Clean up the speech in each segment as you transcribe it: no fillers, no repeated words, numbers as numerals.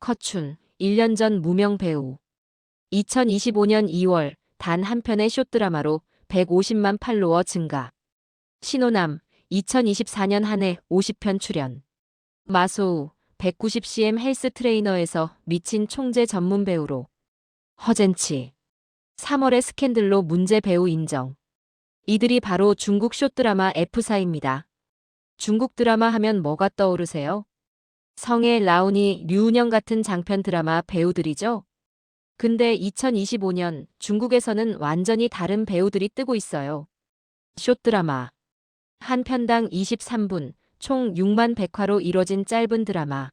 커춘, 1년 전 무명 배우. 2025년 2월 단 한 편의 숏드라마로 150만 팔로워 증가. 신호남, 2024년 한 해 50편 출연. 마소우, 190cm 헬스 트레이너에서 미친 총재 전문 배우로. 허젠치, 3월의 스캔들로 문제 배우 인정. 이들이 바로 중국 숏드라마 F사입니다. 중국 드라마 하면 뭐가 떠오르세요? 성의, 라온이, 류은영 같은 장편 드라마 배우들이죠? 근데 2025년 중국에서는 완전히 다른 배우들이 뜨고 있어요. 숏드라마. 한 편당 23분, 총 6만 100화로 이뤄진 짧은 드라마.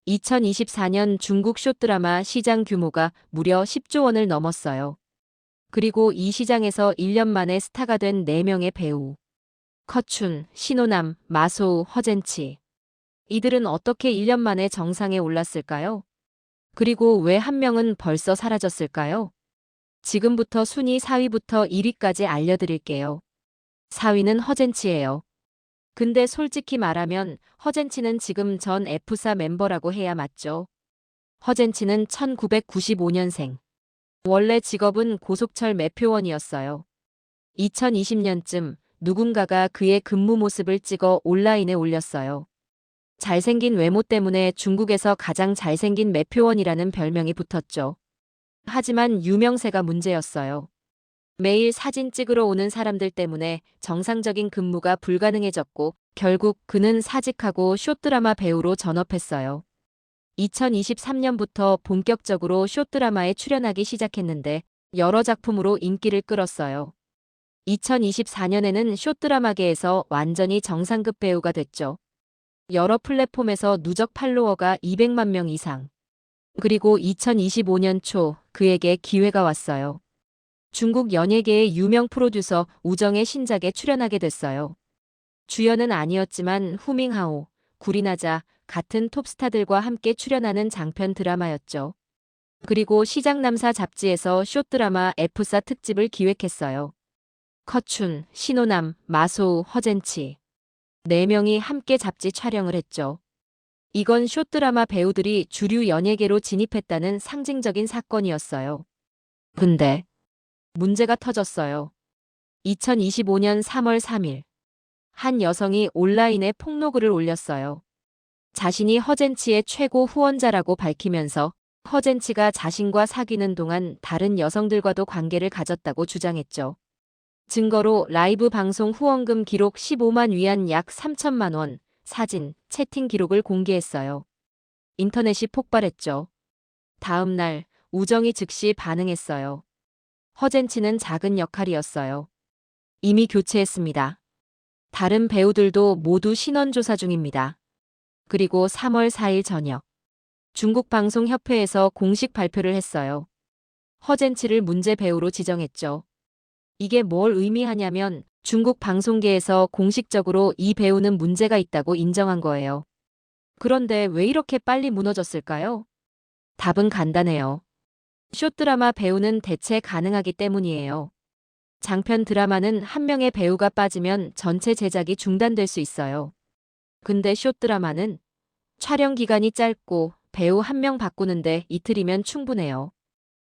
2024년 중국 숏드라마 시장 규모가 무려 10조 원을 넘었어요. 그리고 이 시장에서 1년 만에 스타가 된 4명의 배우. 커춘, 신호남, 마소우, 허젠치. 이들은 어떻게 1년 만에 정상에 올랐을까요? 그리고 왜 한 명은 벌써 사라졌을까요? 지금부터 순위 4위부터 1위까지 알려드릴게요. 4위는 허젠치예요. 근데 솔직히 말하면 허젠치는 지금 전 F사 멤버라고 해야 맞죠. 허젠치는 1995년생. 원래 직업은 고속철 매표원이었어요. 2020년쯤 누군가가 그의 근무 모습을 찍어 온라인에 올렸어요. 잘생긴 외모 때문에 중국에서 가장 잘생긴 매표원이라는 별명이 붙었죠. 하지만 유명세가 문제였어요. 매일 사진 찍으러 오는 사람들 때문에 정상적인 근무가 불가능해졌고 결국 그는 사직하고 숏드라마 배우로 전업했어요. 2023년부터 본격적으로 숏드라마에 출연하기 시작했는데 여러 작품으로 인기를 끌었어요. 2024년에는 숏드라마계에서 완전히 정상급 배우가 됐죠. 여러 플랫폼에서 누적 팔로워가 200만 명 이상. 그리고 2025년 초 그에게 기회가 왔어요. 중국 연예계의 유명 프로듀서 우정의 신작에 출연하게 됐어요. 주연은 아니었지만 후밍하오, 구리나자 같은 톱스타들과 함께 출연하는 장편 드라마였죠. 그리고 시장남사 잡지에서 숏드라마 F사 특집을 기획했어요. 커춘, 신호남, 마소우, 허젠치. 4명이 함께 잡지 촬영을 했죠. 이건 숏드라마 배우들이 주류 연예계로 진입했다는 상징적인 사건이었어요. 근데 문제가 터졌어요. 2025년 3월 3일. 한 여성이 온라인에 폭로글을 올렸어요. 자신이 허젠치의 최고 후원자라고 밝히면서 허젠치가 자신과 사귀는 동안 다른 여성들과도 관계를 가졌다고 주장했죠. 증거로 라이브 방송 후원금 기록 15만 위안 약 3천만 원, 사진, 채팅 기록을 공개했어요. 인터넷이 폭발했죠. 다음 날 우정이 즉시 반응했어요. 허젠치는 작은 역할이었어요. 이미 교체했습니다. 다른 배우들도 모두 신원 조사 중입니다. 그리고 3월 4일 저녁 중국 방송협회에서 공식 발표를 했어요. 허젠치를 문제 배우로 지정했죠. 이게 뭘 의미하냐면 중국 방송계에서 공식적으로 이 배우는 문제가 있다고 인정한 거예요. 그런데 왜 이렇게 빨리 무너졌을까요? 답은 간단해요. 숏드라마 배우는 대체 가능하기 때문이에요. 장편 드라마는 한 명의 배우가 빠지면 전체 제작이 중단될 수 있어요. 근데 숏드라마는 촬영 기간이 짧고 배우 한 명 바꾸는데 이틀이면 충분해요.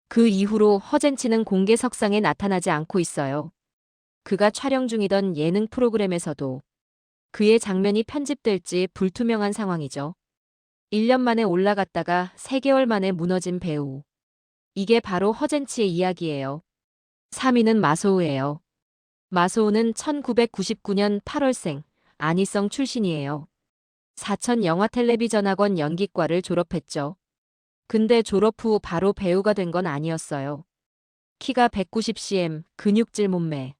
그 이후로 허젠치는 공개석상에 나타나지 않고 있어요. 그가 촬영 중이던 예능 프로그램에서도 그의 장면이 편집될지 불투명한 상황이죠. 1년 만에 올라갔다가 3개월 만에 무너진 배우. 이게 바로 허젠치의 이야기예요. 3위는 마소우예요. 마소우는 1999년 8월생, 안희성 출신이에요. 사천 영화텔레비전학원 연기과를 졸업했죠. 근데 졸업 후 바로 배우가 된 건 아니었어요. 키가 190cm, 근육질 몸매.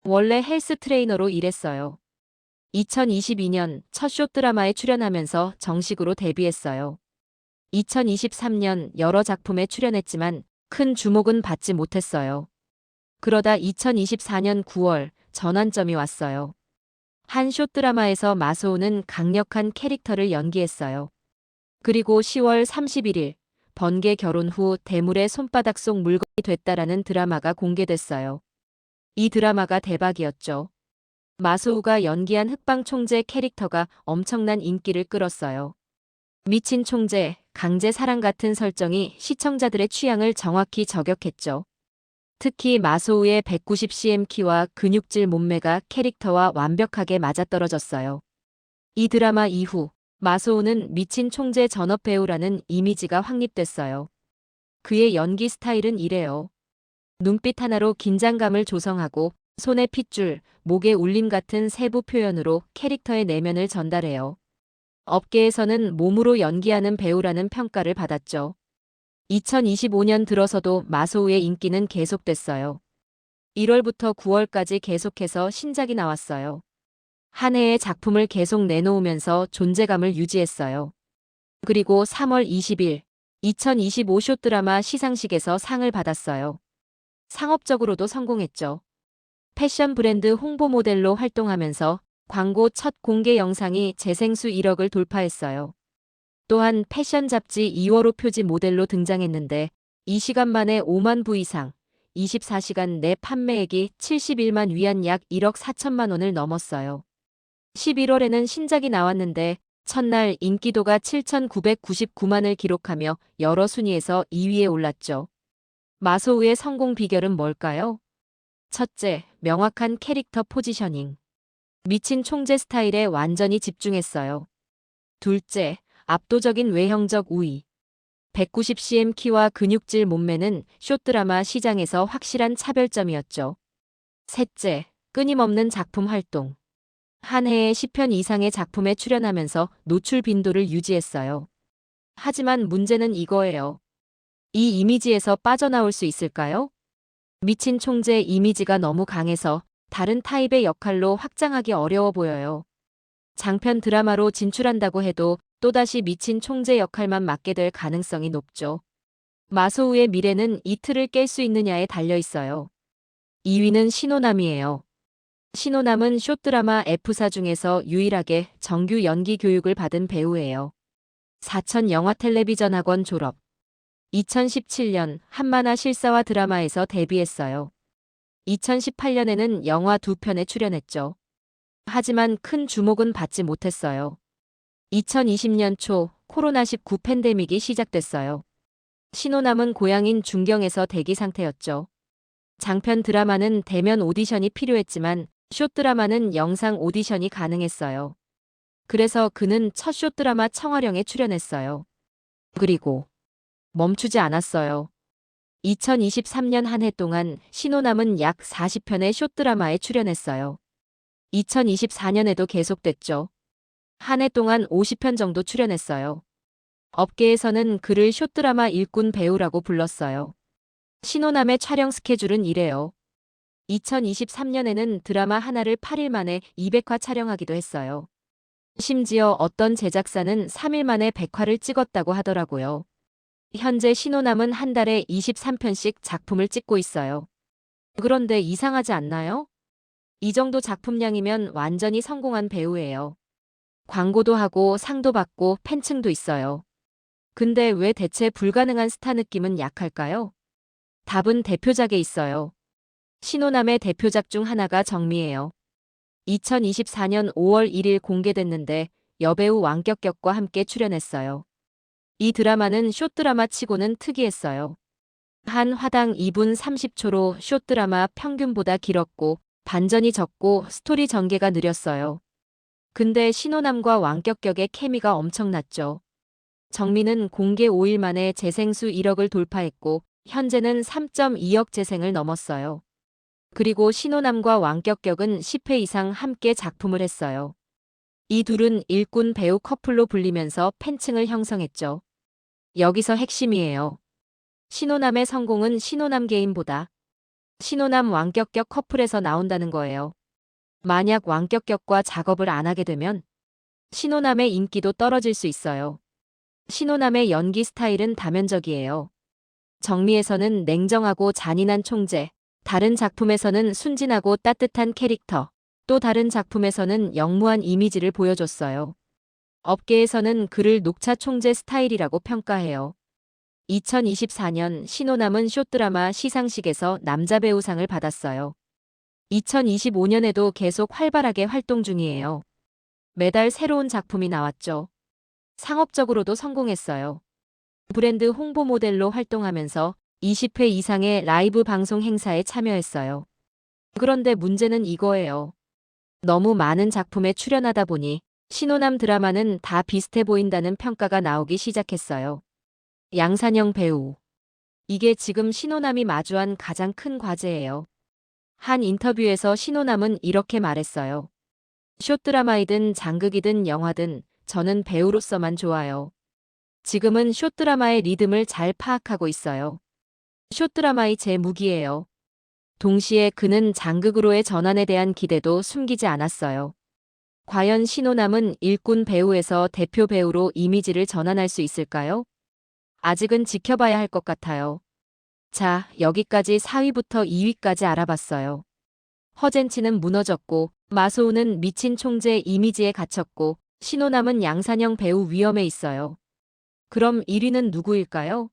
원래 헬스 트레이너로 일했어요. 2022년 첫 숏드라마에 출연하면서 정식으로 데뷔했어요. 2023년 여러 작품에 출연했지만 큰 주목은 받지 못했어요. 그러다 2024년 9월 전환점이 왔어요. 한 숏드라마에서 마소우는 강력한 캐릭터를 연기했어요. 그리고 10월 31일 번개 결혼 후 대물의 손바닥 속 물건이 됐다라는 드라마가 공개됐어요. 이 드라마가 대박이었죠. 마소우가 연기한 흑방 총재 캐릭터가 엄청난 인기를 끌었어요. 미친 총재, 강제 사랑 같은 설정이 시청자들의 취향을 정확히 저격했죠. 특히 마소우의 190cm 키와 근육질 몸매가 캐릭터와 완벽하게 맞아떨어졌어요. 이 드라마 이후 마소우는 미친 총재 전업 배우라는 이미지가 확립됐어요. 그의 연기 스타일은 이래요. 눈빛 하나로 긴장감을 조성하고 손의 핏줄, 목의 울림 같은 세부 표현으로 캐릭터의 내면을 전달해요. 업계에서는 몸으로 연기하는 배우라는 평가를 받았죠. 2025년 들어서도 마소우의 인기는 계속됐어요. 1월부터 9월까지 계속해서 신작이 나왔어요. 한 해의 작품을 계속 내놓으면서 존재감을 유지했어요. 그리고 3월 20일 2025 숏드라마 시상식에서 상을 받았어요. 상업적으로도 성공했죠. 패션 브랜드 홍보 모델로 활동하면서 광고 첫 공개 영상이 재생수 1억을 돌파했어요. 또한 패션 잡지 2월호 표지 모델로 등장했는데 이 시간 만에 5만 부 이상, 24시간 내 판매액이 71만 위안 약 1억 4천만 원을 넘었어요. 11월에는 신작이 나왔는데 첫날 인기도가 7,999만을 기록하며 여러 순위에서 2위에 올랐죠. 마소우의 성공 비결은 뭘까요? 첫째, 명확한 캐릭터 포지셔닝. 미친 총재 스타일에 완전히 집중했어요. 둘째, 압도적인 외형적 우위. 190cm 키와 근육질 몸매는 숏드라마 시장에서 확실한 차별점이었죠. 셋째, 끊임없는 작품 활동. 한 해에 10편 이상의 작품에 출연하면서 노출 빈도를 유지했어요. 하지만 문제는 이거예요. 이 이미지에서 빠져나올 수 있을까요? 미친 총재 이미지가 너무 강해서 다른 타입의 역할로 확장하기 어려워 보여요. 장편 드라마로 진출한다고 해도 또다시 미친 총재 역할만 맡게 될 가능성이 높죠. 마소우의 미래는 이 틀을 깰 수 있느냐에 달려 있어요. 2위는 신호남이에요. 신호남은 숏드라마 F사 중에서 유일하게 정규 연기 교육을 받은 배우예요. 사천 영화 텔레비전 학원 졸업. 2017년 한만화 실사화 드라마에서 데뷔했어요. 2018년에는 영화 2편에 출연했죠. 하지만 큰 주목은 받지 못했어요. 2020년 초 코로나19 팬데믹이 시작됐어요. 신호남은 고향인 중경에서 대기 상태였죠. 장편 드라마는 대면 오디션이 필요했지만 숏드라마는 영상 오디션이 가능했어요. 그래서 그는 첫 숏드라마 청화령에 출연했어요. 그리고 멈추지 않았어요. 2023년 한 해 동안 신호남은 약 40편의 숏드라마에 출연했어요. 2024년에도 계속됐죠. 한 해 동안 50편 정도 출연했어요. 업계에서는 그를 숏드라마 일꾼 배우라고 불렀어요. 신호남의 촬영 스케줄은 이래요. 2023년에는 드라마 하나를 8일 만에 200화 촬영하기도 했어요. 심지어 어떤 제작사는 3일 만에 100화를 찍었다고 하더라고요. 현재 신호남은 한 달에 23편씩 작품을 찍고 있어요. 그런데 이상하지 않나요? 이 정도 작품량이면 완전히 성공한 배우예요. 광고도 하고 상도 받고 팬층도 있어요. 근데 왜 대체 불가능한 스타 느낌은 약할까요? 답은 대표작에 있어요. 신호남의 대표작 중 하나가 정미예요. 2024년 5월 1일 공개됐는데 여배우 왕격격과 함께 출연했어요. 이 드라마는 숏드라마 치고는 특이했어요. 한 화당 2분 30초로 숏드라마 평균보다 길었고 반전이 적고 스토리 전개가 느렸어요. 근데 신호남과 왕격격의 케미가 엄청났죠. 정미는 공개 5일 만에 재생수 1억을 돌파했고 현재는 3.2억 재생을 넘었어요. 그리고 신호남과 왕격격은 10회 이상 함께 작품을 했어요. 이 둘은 일꾼 배우 커플로 불리면서 팬층을 형성했죠. 여기서 핵심이에요. 신호남의 성공은 신호남 개인보다 신호남 왕격격 커플에서 나온다는 거예요. 만약 왕격격과 작업을 안 하게 되면 신호남의 인기도 떨어질 수 있어요. 신호남의 연기 스타일은 다면적이에요. 정미에서는 냉정하고 잔인한 총재, 다른 작품에서는 순진하고 따뜻한 캐릭터, 또 다른 작품에서는 영무한 이미지를 보여줬어요. 업계에서는 그를 녹차 총재 스타일이라고 평가해요. 2024년 신호남은 숏드라마 시상식에서 남자 배우상을 받았어요. 2025년에도 계속 활발하게 활동 중이에요. 매달 새로운 작품이 나왔죠. 상업적으로도 성공했어요. 브랜드 홍보 모델로 활동하면서 20회 이상의 라이브 방송 행사에 참여했어요. 그런데 문제는 이거예요. 너무 많은 작품에 출연하다 보니 신호남 드라마는 다 비슷해 보인다는 평가가 나오기 시작했어요. 양산형 배우. 이게 지금 신호남이 마주한 가장 큰 과제예요. 한 인터뷰에서 신호남은 이렇게 말했어요. 숏드라마이든 장극이든 영화든 저는 배우로서만 좋아요. 지금은 숏드라마의 리듬을 잘 파악하고 있어요. 숏드라마이 제 무기예요. 동시에 그는 장극으로의 전환에 대한 기대도 숨기지 않았어요. 과연 신호남은 일꾼 배우에서 대표 배우로 이미지를 전환할 수 있을까요? 아직은 지켜봐야 할 것 같아요. 자, 여기까지 4위부터 2위까지 알아봤어요. 허젠치는 무너졌고, 마소우는 미친 총재 이미지에 갇혔고, 신호남은 양산형 배우 위험에 있어요. 그럼 1위는 누구일까요?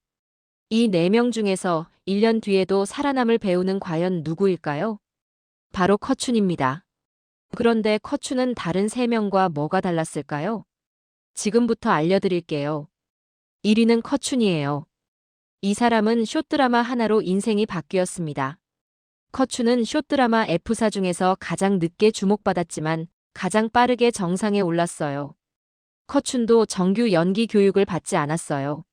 이 4명 중에서 1년 뒤에도 살아남을 배우는 과연 누구일까요? 바로 커춘입니다. 그런데 커춘은 다른 3명과 뭐가 달랐을까요? 지금부터 알려드릴게요. 1위는 커춘이에요. 이 사람은 숏드라마 하나로 인생이 바뀌었습니다. 커춘은 숏드라마 F사 중에서 가장 늦게 주목받았지만 가장 빠르게 정상에 올랐어요. 커춘도 정규 연기 교육을 받지 않았어요.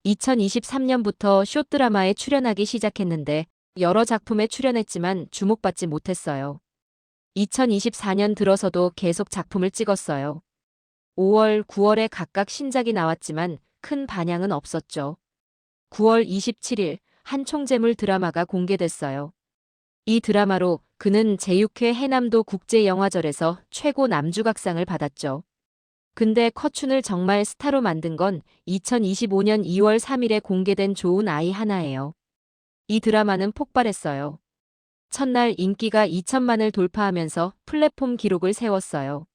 2023년부터 숏드라마에 출연하기 시작했는데 여러 작품에 출연했지만 주목받지 못했어요. 2024년 들어서도 계속 작품을 찍었어요. 5월, 9월에 각각 신작이 나왔지만 큰 반향은 없었죠. 9월 27일 한 총재물 드라마가 공개됐어요. 이 드라마로 그는 제6회 해남도 국제영화절에서 최고 남주각상을 받았죠. 근데 커춘을 정말 스타로 만든 건 2025년 2월 3일에 공개된 좋은 아이 하나예요. 이 드라마는 폭발했어요. 첫날 인기가 2천만을 돌파하면서 플랫폼 기록을 세웠어요.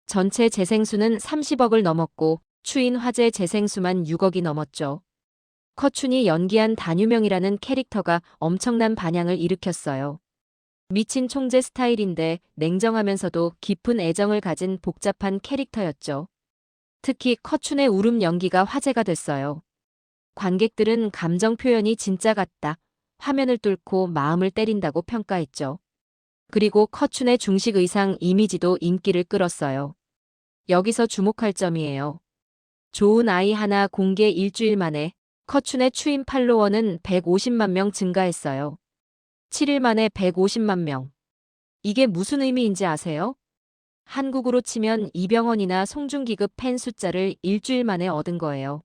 전체 재생수는 30억을 넘었고 추인 화제 재생수만 6억이 넘었죠. 커춘이 연기한 단유명이라는 캐릭터가 엄청난 반향을 일으켰어요. 미친 총재 스타일인데 냉정하면서도 깊은 애정을 가진 복잡한 캐릭터였죠. 특히 커춘의 울음 연기가 화제가 됐어요. 관객들은 감정 표현이 진짜 같다. 화면을 뚫고 마음을 때린다고 평가했죠. 그리고 커춘의 중식 의상 이미지도 인기를 끌었어요. 여기서 주목할 점이에요. 좋은 아이 하나 공개 일주일 만에 커춘의 추임 팔로워는 150만 명 증가했어요. 7일 만에 150만 명. 이게 무슨 의미인지 아세요? 한국으로 치면 이병헌이나 송중기급 팬 숫자를 일주일 만에 얻은 거예요.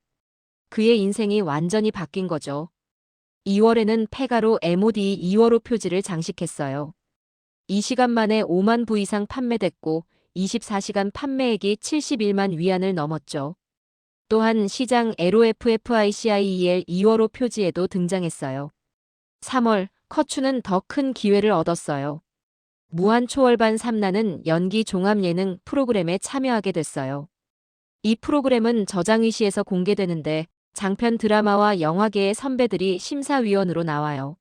그의 인생이 완전히 바뀐 거죠. 2월에는 페가로 MOD 2월호 표지를 장식했어요. 이 시간 만에 5만 부 이상 판매됐고 24시간 판매액이 71만 위안을 넘었죠. 또한 시장 LOFFICIEL 2월호 표지에도 등장했어요. 3월, 커춘은 더 큰 기회를 얻었어요. 무한초월반 삼라는 연기 종합 예능 프로그램에 참여하게 됐어요. 이 프로그램은 저장위시에서 공개되는데 장편 드라마와 영화계의 선배들이 심사위원으로 나와요.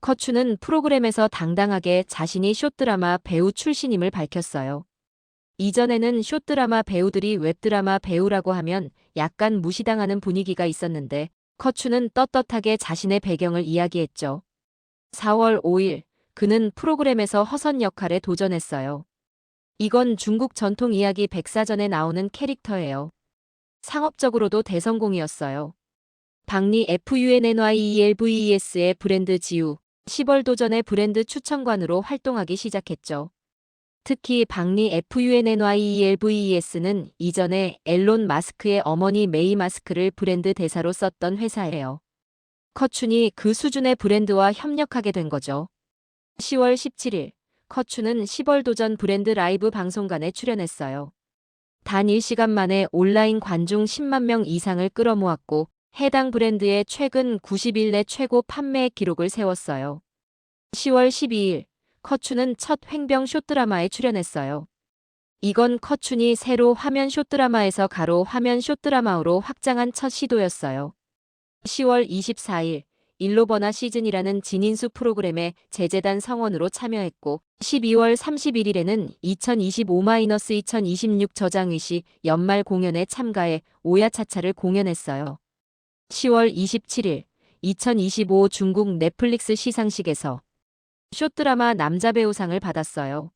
커춘은 프로그램에서 당당하게 자신이 숏드라마 배우 출신임을 밝혔어요. 이전에는 숏드라마 배우들이 웹드라마 배우라고 하면 약간 무시당하는 분위기가 있었는데 커춘은 떳떳하게 자신의 배경을 이야기했죠. 4월 5일 그는 프로그램에서 허선 역할에 도전했어요. 이건 중국 전통 이야기 백사전에 나오는 캐릭터예요. 상업적으로도 대성공이었어요. 박리 FUNNYELVES의 브랜드 지우, 10월 도전의 브랜드 추천관으로 활동하기 시작했죠. 특히 박리 FUNNYELVES는 이전에 앨런 마스크의 어머니 메이 마스크를 브랜드 대사로 썼던 회사예요. 커춘이 그 수준의 브랜드와 협력하게 된 거죠. 10월 17일, 커춘은 10월 도전 브랜드 라이브 방송관에 출연했어요. 단 1시간 만에 온라인 관중 10만 명 이상을 끌어모았고 해당 브랜드의 최근 90일 내 최고 판매액 기록을 세웠어요. 10월 12일, 커춘은 첫 횡병 숏드라마에 출연했어요. 이건 커춘이 새로 화면 숏드라마에서 가로 화면 숏드라마로 확장한 첫 시도였어요. 10월 24일, 일로버나 시즌이라는 진인수 프로그램에 제재단 성원으로 참여했고 12월 31일에는 2025-2026 저장위시 연말 공연에 참가해 오야차차를 공연했어요. 10월 27일 2025 중국 넷플릭스 시상식에서 숏드라마 남자 배우상을 받았어요.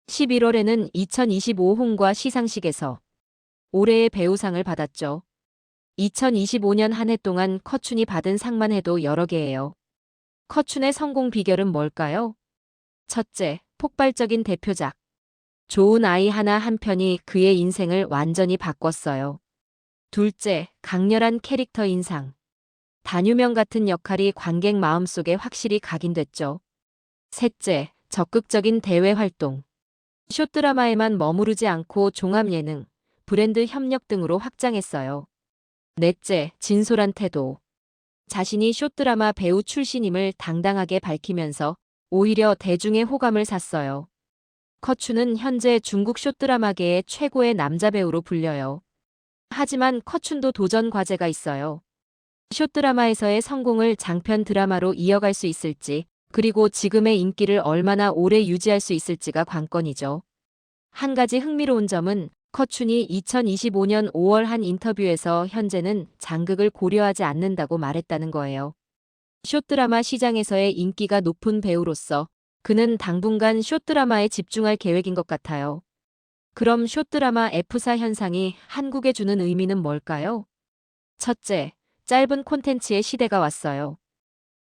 11월에는 2025 홍과 시상식에서 올해의 배우상을 받았죠. 2025년 한 해 동안 커춘이 받은 상만 해도 여러 개예요. 커춘의 성공 비결은 뭘까요? 첫째, 폭발적인 대표작. 좋은 아이 하나 한 편이 그의 인생을 완전히 바꿨어요. 둘째, 강렬한 캐릭터 인상. 단유명 같은 역할이 관객 마음속에 확실히 각인됐죠. 셋째, 적극적인 대외 활동. 숏드라마에만 머무르지 않고 종합 예능, 브랜드 협력 등으로 확장했어요. 넷째, 진솔한 태도. 자신이 숏드라마 배우 출신임을 당당하게 밝히면서 오히려 대중의 호감을 샀어요. 커춘은 현재 중국 숏드라마계의 최고의 남자 배우로 불려요. 하지만 커춘도 도전 과제가 있어요. 숏드라마에서의 성공을 장편 드라마로 이어갈 수 있을지, 그리고 지금의 인기를 얼마나 오래 유지할 수 있을지가 관건이죠. 한 가지 흥미로운 점은 커춘이 2025년 5월 한 인터뷰에서 현재는 장극을 고려하지 않는다고 말했다는 거예요. 숏드라마 시장에서의 인기가 높은 배우로서 그는 당분간 숏드라마에 집중할 계획인 것 같아요. 그럼 숏드라마 F사 현상이 한국에 주는 의미는 뭘까요? 첫째, 짧은 콘텐츠의 시대가 왔어요.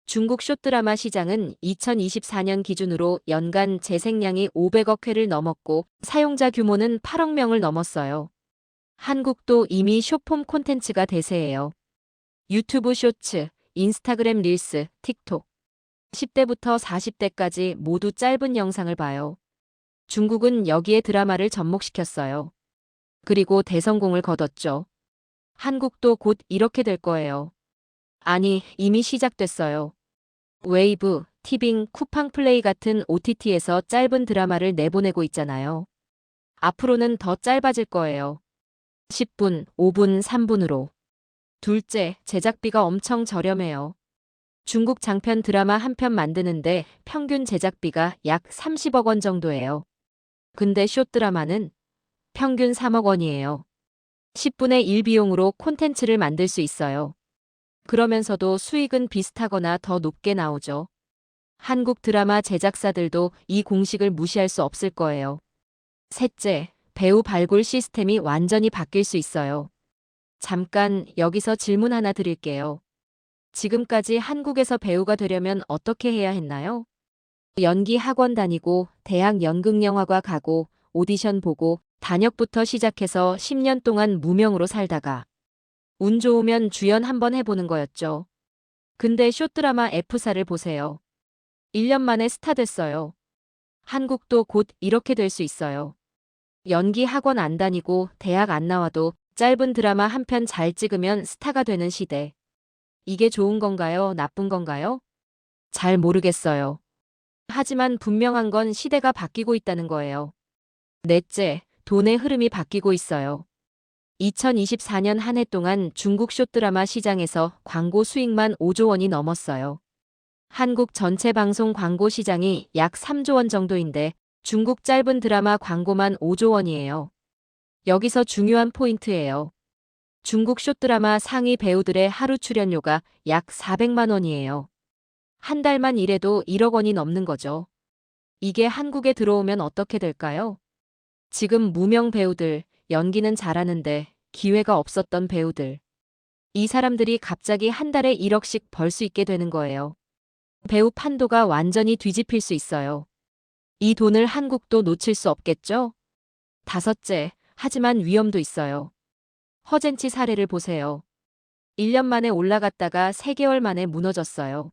중국 숏드라마 시장은 2024년 기준으로 연간 재생량이 500억 회를 넘었고 사용자 규모는 8억 명을 넘었어요. 한국도 이미 숏폼 콘텐츠가 대세예요. 유튜브 쇼츠, 인스타그램 릴스, 틱톡. 10대부터 40대까지 모두 짧은 영상을 봐요. 중국은 여기에 드라마를 접목시켰어요. 그리고 대성공을 거뒀죠. 한국도 곧 이렇게 될 거예요. 아니, 이미 시작됐어요. 웨이브, 티빙, 쿠팡 플레이 같은 OTT에서 짧은 드라마를 내보내고 있잖아요. 앞으로는 더 짧아질 거예요. 10분, 5분, 3분으로. 둘째, 제작비가 엄청 저렴해요. 중국 장편 드라마 한 편 만드는데 평균 제작비가 약 30억 원 정도예요. 근데 숏드라마는 평균 3억 원이에요. 10분의 1 비용으로 콘텐츠를 만들 수 있어요. 그러면서도 수익은 비슷하거나 더 높게 나오죠. 한국 드라마 제작사들도 이 공식을 무시할 수 없을 거예요. 셋째, 배우 발굴 시스템이 완전히 바뀔 수 있어요. 잠깐 여기서 질문 하나 드릴게요. 지금까지 한국에서 배우가 되려면 어떻게 해야 했나요? 연기 학원 다니고 대학 연극영화과 가고 오디션 보고 단역부터 시작해서 10년 동안 무명으로 살다가 운 좋으면 주연 한번 해보는 거였죠. 근데 숏드라마 F사를 보세요. 1년 만에 스타 됐어요. 한국도 곧 이렇게 될 수 있어요. 연기 학원 안 다니고 대학 안 나와도 짧은 드라마 한 편 잘 찍으면 스타가 되는 시대. 이게 좋은 건가요? 나쁜 건가요? 잘 모르겠어요. 하지만 분명한 건 시대가 바뀌고 있다는 거예요. 넷째, 돈의 흐름이 바뀌고 있어요. 2024년 한 해 동안 중국 숏드라마 시장에서 광고 수익만 5조 원이 넘었어요. 한국 전체 방송 광고 시장이 약 3조 원 정도인데 중국 짧은 드라마 광고만 5조 원이에요. 여기서 중요한 포인트예요. 중국 숏드라마 상위 배우들의 하루 출연료가 약 400만 원이에요. 한 달만 일해도 1억 원이 넘는 거죠. 이게 한국에 들어오면 어떻게 될까요? 지금 무명 배우들, 연기는 잘하는데 기회가 없었던 배우들. 이 사람들이 갑자기 한 달에 1억씩 벌 수 있게 되는 거예요. 배우 판도가 완전히 뒤집힐 수 있어요. 이 돈을 한국도 놓칠 수 없겠죠? 다섯째, 하지만 위험도 있어요. 허젠치 사례를 보세요. 1년 만에 올라갔다가 3개월 만에 무너졌어요.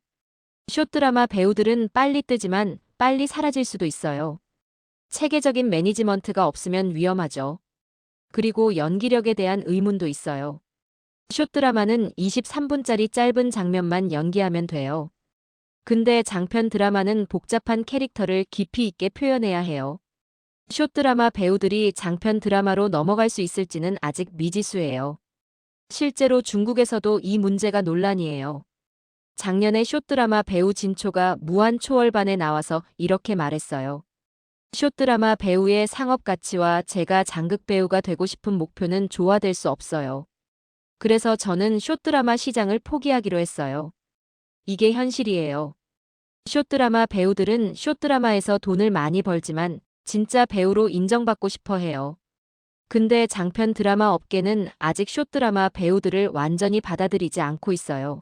숏드라마 배우들은 빨리 뜨지만 빨리 사라질 수도 있어요. 체계적인 매니지먼트가 없으면 위험하죠. 그리고 연기력에 대한 의문도 있어요. 숏드라마는 23분짜리 짧은 장면만 연기하면 돼요. 근데 장편 드라마는 복잡한 캐릭터를 깊이 있게 표현해야 해요. 숏드라마 배우들이 장편 드라마로 넘어갈 수 있을지는 아직 미지수예요. 실제로 중국에서도 이 문제가 논란이에요. 작년에 숏드라마 배우 진초가 무한 초월반에 나와서 이렇게 말했어요. 숏드라마 배우의 상업 가치와 제가 장극 배우가 되고 싶은 목표는 조화될 수 없어요. 그래서 저는 숏드라마 시장을 포기하기로 했어요. 이게 현실이에요. 숏드라마 배우들은 숏드라마에서 돈을 많이 벌지만 진짜 배우로 인정받고 싶어 해요. 근데 장편 드라마 업계는 아직 숏드라마 배우들을 완전히 받아들이지 않고 있어요.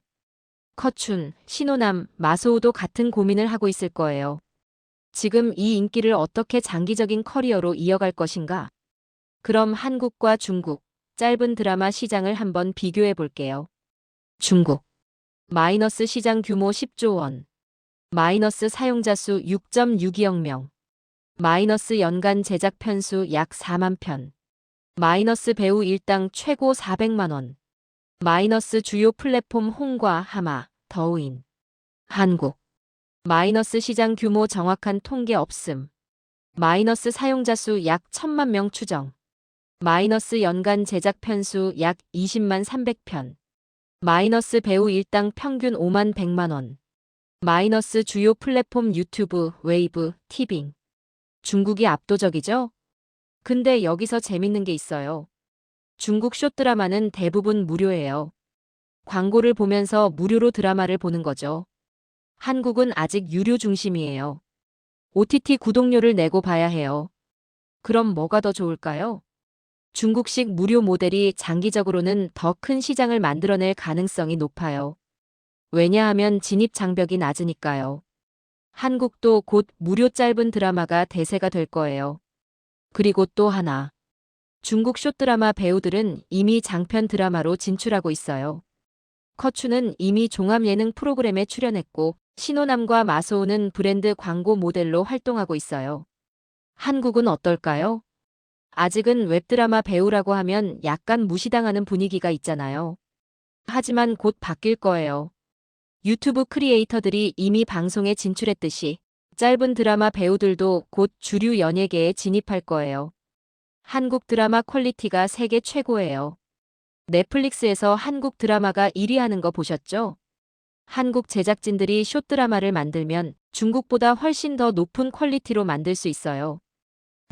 커춘, 신호남, 마소우도 같은 고민을 하고 있을 거예요. 지금 이 인기를 어떻게 장기적인 커리어로 이어갈 것인가? 그럼 한국과 중국, 짧은 드라마 시장을 한번 비교해 볼게요. 중국. 마이너스 시장 규모 10조 원. 마이너스 사용자 수 6.62억 명. 마이너스 연간 제작 편수 약 4만 편. 마이너스 배우 일당 최고 400만 원. 마이너스 주요 플랫폼 홍과 하마, 더우인. 한국. 마이너스 시장 규모 정확한 통계 없음. 마이너스 사용자 수 약 1000만 명 추정. 마이너스 연간 제작 편수 약 20만 300편. 마이너스 배우 일당 평균 5만 100만 원. 마이너스 주요 플랫폼 유튜브, 웨이브, 티빙. 중국이 압도적이죠? 근데 여기서 재밌는 게 있어요. 중국 숏드라마는 대부분 무료예요. 광고를 보면서 무료로 드라마를 보는 거죠. 한국은 아직 유료 중심이에요. OTT 구독료를 내고 봐야 해요. 그럼 뭐가 더 좋을까요? 중국식 무료 모델이 장기적으로는 더 큰 시장을 만들어낼 가능성이 높아요. 왜냐하면 진입 장벽이 낮으니까요. 한국도 곧 무료 짧은 드라마가 대세가 될 거예요. 그리고 또 하나. 중국 숏드라마 배우들은 이미 장편 드라마로 진출하고 있어요. 커추는 이미 종합 예능 프로그램에 출연했고 신호남과 마소우는 브랜드 광고 모델로 활동하고 있어요. 한국은 어떨까요? 아직은 웹드라마 배우라고 하면 약간 무시당하는 분위기가 있잖아요. 하지만 곧 바뀔 거예요. 유튜브 크리에이터들이 이미 방송에 진출했듯이 짧은 드라마 배우들도 곧 주류 연예계에 진입할 거예요. 한국 드라마 퀄리티가 세계 최고예요. 넷플릭스에서 한국 드라마가 1위 하는 거 보셨죠? 한국 제작진들이 숏드라마를 만들면 중국보다 훨씬 더 높은 퀄리티로 만들 수 있어요.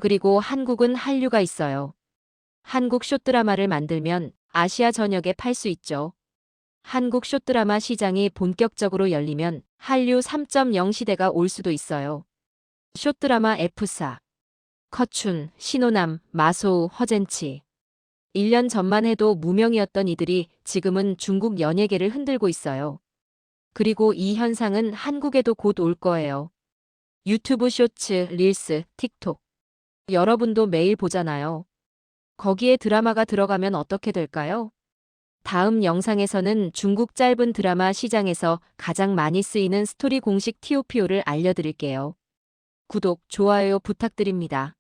그리고 한국은 한류가 있어요. 한국 숏드라마를 만들면 아시아 전역에 팔 수 있죠. 한국 숏드라마 시장이 본격적으로 열리면 한류 3.0 시대가 올 수도 있어요. 숏드라마 F4. 커춘, 신호남, 마소우, 허젠치. 1년 전만 해도 무명이었던 이들이 지금은 중국 연예계를 흔들고 있어요. 그리고 이 현상은 한국에도 곧 올 거예요. 유튜브 쇼츠, 릴스, 틱톡. 여러분도 매일 보잖아요. 거기에 드라마가 들어가면 어떻게 될까요? 다음 영상에서는 중국 짧은 드라마 시장에서 가장 많이 쓰이는 스토리 공식 TOPO를 알려드릴게요. 구독, 좋아요 부탁드립니다.